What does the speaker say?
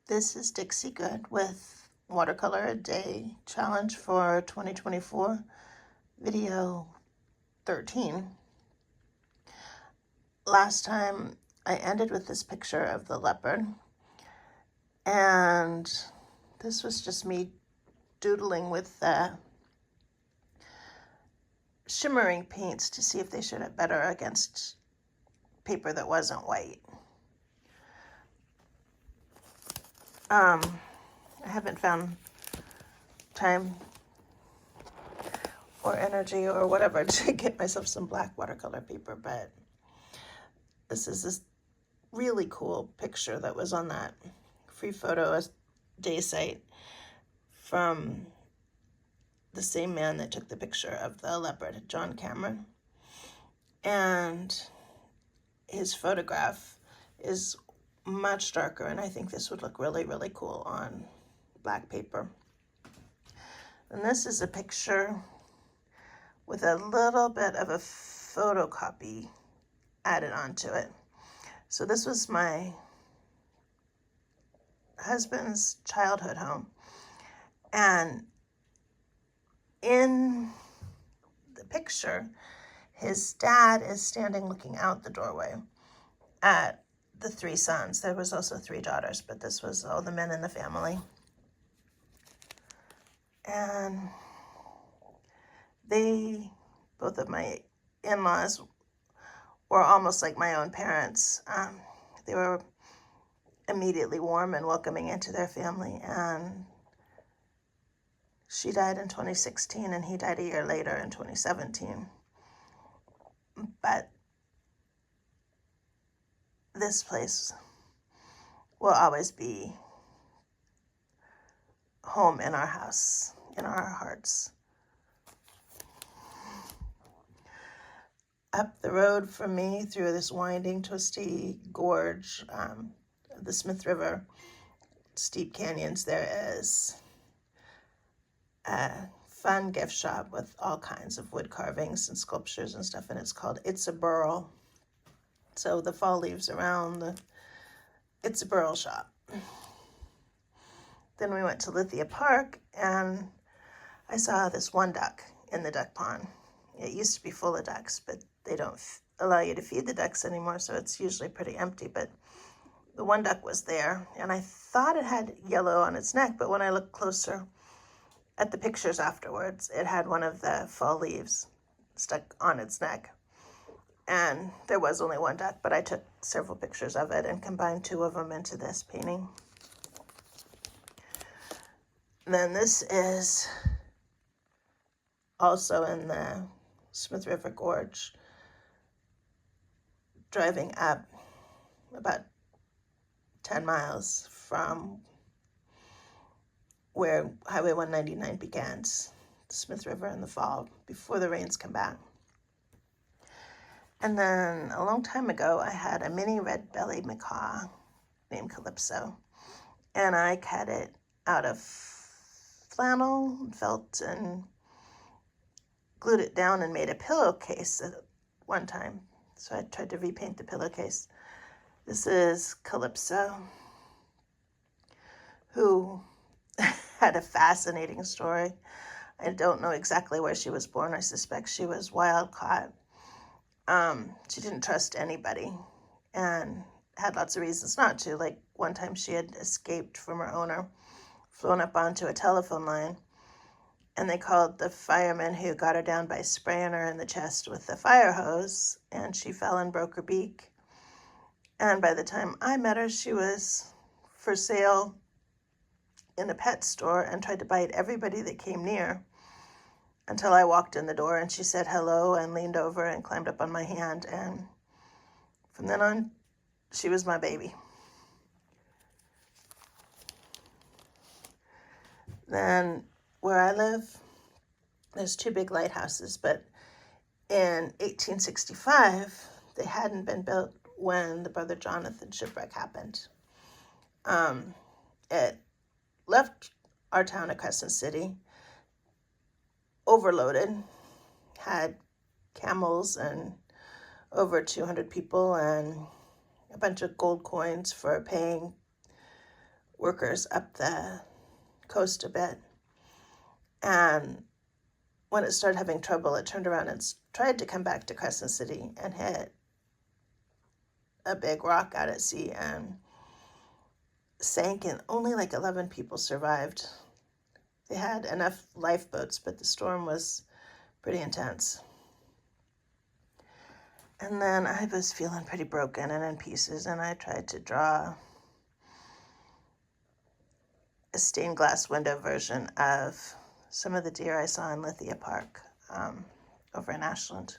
This is Dixie Good with Watercolor a Day Challenge for 2024, video 13. Last time I ended with this picture of the leopard, and this was just me doodling with the shimmering paints to see if they showed up better against paper that wasn't white. I haven't found time or energy or whatever to get myself some black watercolor paper, but this is this really cool picture that was on that free photo day site from the same man that took the picture of the leopard, John Cameron. And his photograph is much darker, and I think this would look really, really cool on black paper. And this is a picture with a little bit of a photocopy added onto it. So this was my husband's childhood home. And in the picture, his dad is standing looking out the doorway at the three sons. There was also three daughters, but this was all the men in the family. And both of my in-laws were almost like my own parents. They were immediately warm and welcoming into their family. And she died in 2016, and he died a year later in 2017. But this place will always be home in our house, in our hearts. Up the road from me, through this winding, twisty gorge, the Smith River, steep canyons, there is a fun gift shop with all kinds of wood carvings and sculptures and stuff, and it's called It's a Burl. So the fall leaves around the It's a Burl shop. Then we went to Lithia Park, and I saw this one duck in the duck pond. It used to be full of ducks, but they don't allow you to feed the ducks anymore, so it's usually pretty empty. But the one duck was there, and I thought it had yellow on its neck, but when I looked closer at the pictures afterwards, it had one of the fall leaves stuck on its neck. And there was only one duck, but I took several pictures of it and combined two of them into this painting. Then this is also in the Smith River Gorge, driving up about 10 miles from where Highway 199 begins, the Smith River in the fall, before the rains come back. And then a long time ago, I had a mini red-bellied macaw named Calypso, and I cut it out of flannel, felt, and glued it down and made a pillowcase at one time. So I tried to repaint the pillowcase. This is Calypso, who had a fascinating story. I don't know exactly where she was born. I suspect she was wild caught. She didn't trust anybody and had lots of reasons not to. Like one time she had escaped from her owner, flown up onto a telephone line, and they called the fireman, who got her down by spraying her in the chest with the fire hose, and she fell and broke her beak. And by the time I met her, she was for sale in a pet store and tried to bite everybody that came near, until I walked in the door and she said hello and leaned over and climbed up on my hand. And from then on, she was my baby. Then where I live, there's two big lighthouses, but in 1865, they hadn't been built when the Brother Jonathan shipwreck happened. It left our town of Crescent City overloaded, had camels and over 200 people and a bunch of gold coins for paying workers up the coast a bit. And when it started having trouble, it turned around and tried to come back to Crescent City and hit a big rock out at sea and sank, and only like 11 people survived. They had enough lifeboats, but the storm was pretty intense. And then I was feeling pretty broken and in pieces, and I tried to draw a stained glass window version of some of the deer I saw in Lithia Park over in Ashland.